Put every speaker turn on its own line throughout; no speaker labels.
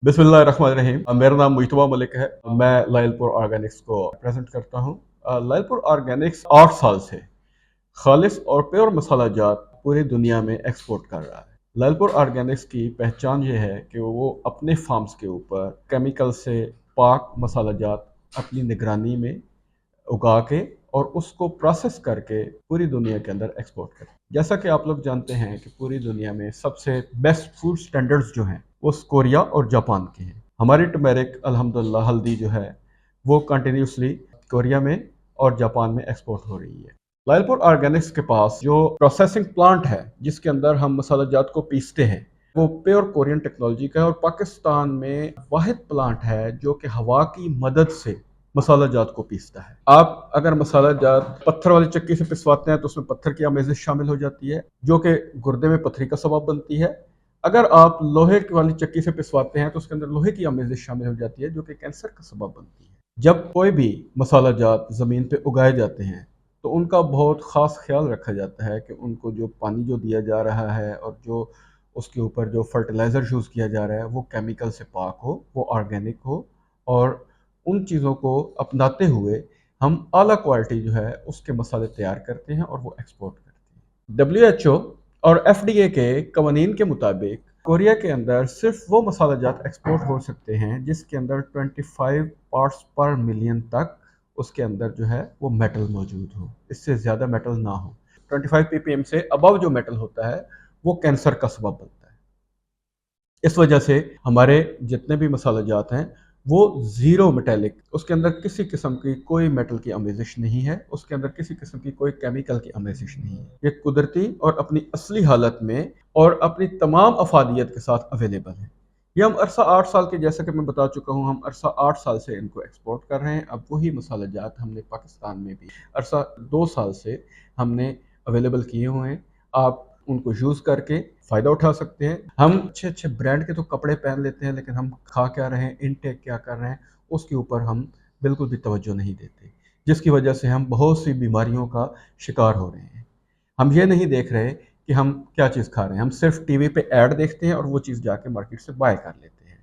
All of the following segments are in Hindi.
बिस्मिल्लाहिर्रहमानिर्रहीम। मेरा नाम मुजतबा मलिक है। मैं लायलपुर ऑर्गेनिक्स को प्रेजेंट करता हूँ। लायलपुर ऑर्गेनिक्स 8 साल से खालिश और प्योर मसाला जात पूरी दुनिया में एक्सपोर्ट कर रहा है। लायलपुर ऑर्गेनिक्स की पहचान ये है कि वो अपने फार्म्स के ऊपर केमिकल से पाक मसाला जात अपनी निगरानी में उगा के और उसको प्रोसेस करके पूरी दुनिया के अंदर एक्सपोर्ट करें। जैसा कि आप लोग जानते हैं कि पूरी दुनिया में सबसे बेस्ट फूड स्टैंडर्ड्स जो हैं वो कोरिया और जापान के हैं। हमारी टर्मेरिक अल्हम्दुलिल्लाह हल्दी जो है वो कंटिन्यूसली कोरिया में और जापान में एक्सपोर्ट हो रही है। लायलपुर ऑर्गेनिक्स के पास जो प्रोसेसिंग प्लांट है जिसके अंदर हम मसाला जात को पीसते हैं वो प्योर कोरियन टेक्नोलॉजी का है और पाकिस्तान में वाहिद प्लांट है जो कि हवा की मदद से मसाला जात को पीसता है। आप अगर मसाला जात पत्थर वाली चक्की से पिसवाते हैं तो उसमें पत्थर की आमेजिश शामिल हो जाती है जो कि गुर्दे में पथरी का सबब बनती है। अगर आप लोहे वाली चक्की से पिसवाते हैं तो उसके अंदर लोहे की आमेजिश शामिल हो जाती है जो कि कैंसर का सबब बनती है। जब कोई भी मसाला जात ज़मीन पे उगाए जाते हैं तो उनका बहुत ख़ास ख्याल रखा जाता है कि उनको जो पानी जो दिया जा रहा है और जो उसके ऊपर जो फर्टिलाइज़र यूज़ किया जा रहा है वो केमिकल से पाक हो, वो ऑर्गेनिक हो और उन चीज़ों को अपनाते हुए हम आला क्वालिटी जो है उसके मसाले तैयार करते हैं और वो एक्सपोर्ट करते हैं। WHO और FDA के कवानीन के मुताबिक कोरिया के अंदर सिर्फ वो मसाला जात एक्सपोर्ट हो सकते हैं जिसके अंदर 25 पार्ट्स पर मिलियन तक उसके अंदर जो है वो मेटल मौजूद हो, इससे ज़्यादा मेटल ना हो। 25 ppm से अबव जो मेटल होता है वो कैंसर का सबब बनता है। इस वजह से हमारे जितने भी मसाला जात हैं वो ज़ीरो मेटेलिक, उसके अंदर किसी किस्म की कोई मेटल की आमेजिश नहीं है, उसके अंदर किसी किस्म की कोई केमिकल की आमेजिश नहीं है। ये कुदरती और अपनी असली हालत में और अपनी तमाम अफादियत के साथ अवेलेबल है। ये हम अरसा 8 साल के, जैसा कि मैं बता चुका हूँ, हम अरसा 8 साल से इनको एक्सपोर्ट कर रहे हैं। अब वही मसाला जात हमने पाकिस्तान में भी अरसा 2 साल से हमने अवेलेबल किए हुए हैं। आप उनको यूज़ करके फ़ायदा उठा सकते हैं। हम अच्छे अच्छे ब्रांड के तो कपड़े पहन लेते हैं लेकिन हम खा क्या रहे हैं, इनटेक क्या कर रहे हैं, उसके ऊपर हम बिल्कुल भी तवज्जो नहीं देते, जिसकी वजह से हम बहुत सी बीमारियों का शिकार हो रहे हैं। हम ये नहीं देख रहे कि हम क्या चीज़ खा रहे हैं, हम सिर्फ टीवी पे ऐड देखते हैं और वो चीज़ जाके मार्केट से बाय कर लेते हैं।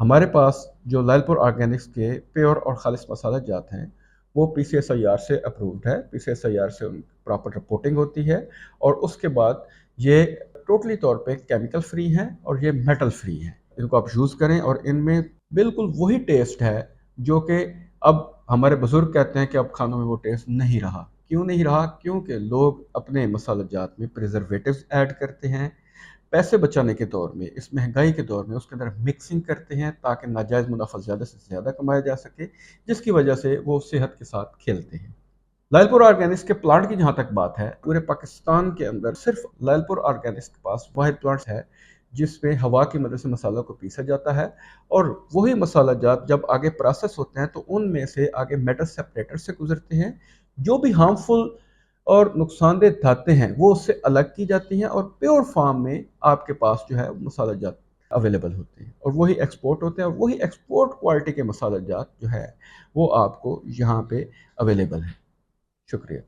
हमारे पास जो लायलपुर ऑर्गेनिक्स के प्योर और खालिश मसाला जात हैं वो PCSIR से अप्रूव्ड है। PCSIR से प्रॉपर रिपोर्टिंग होती है और उसके बाद ये टोटली तौर पे केमिकल फ्री हैं और ये मेटल फ्री हैं। इनको आप यूज़ करें और इनमें बिल्कुल वही टेस्ट है जो कि अब हमारे बुजुर्ग कहते हैं कि अब खानों में वो टेस्ट नहीं रहा। क्यों नहीं रहा? क्योंकि लोग अपने मसाला जात में प्रिजर्वेटिव्स ऐड करते हैं, पैसे बचाने के दौर में, इस महंगाई के दौर में उसके अंदर मिक्सिंग करते हैं ताकि नाजायज़ मुनाफा ज़्यादा से ज़्यादा कमाया जा सके, जिसकी वजह से वो सेहत के साथ खेलते हैं। लायलपुर ऑर्गेनिक्स के प्लांट की जहाँ तक बात है, पूरे पाकिस्तान के अंदर सिर्फ लायलपुर ऑर्गेनिक्स के पास वाहिद प्लांट्स है जिसमें हवा की मदद से मसाला को पीसा जाता है और वही मसाला जात जब आगे प्रोसेस होते हैं तो उनमें से आगे मेटल सेपरेटर से गुजरते हैं। जो भी हार्मफुल और नुकसानदेह धातें हैं वो उससे अलग की जाती हैं और प्योर फॉर्म में आपके पास जो है मसाला जात अवेलेबल होते हैं और वही एक्सपोर्ट होते हैं और वही एक्सपोर्ट क्वालिटी के मसाला जात जो है वो आपको यहाँ पे अवेलेबल है। शुक्रिया।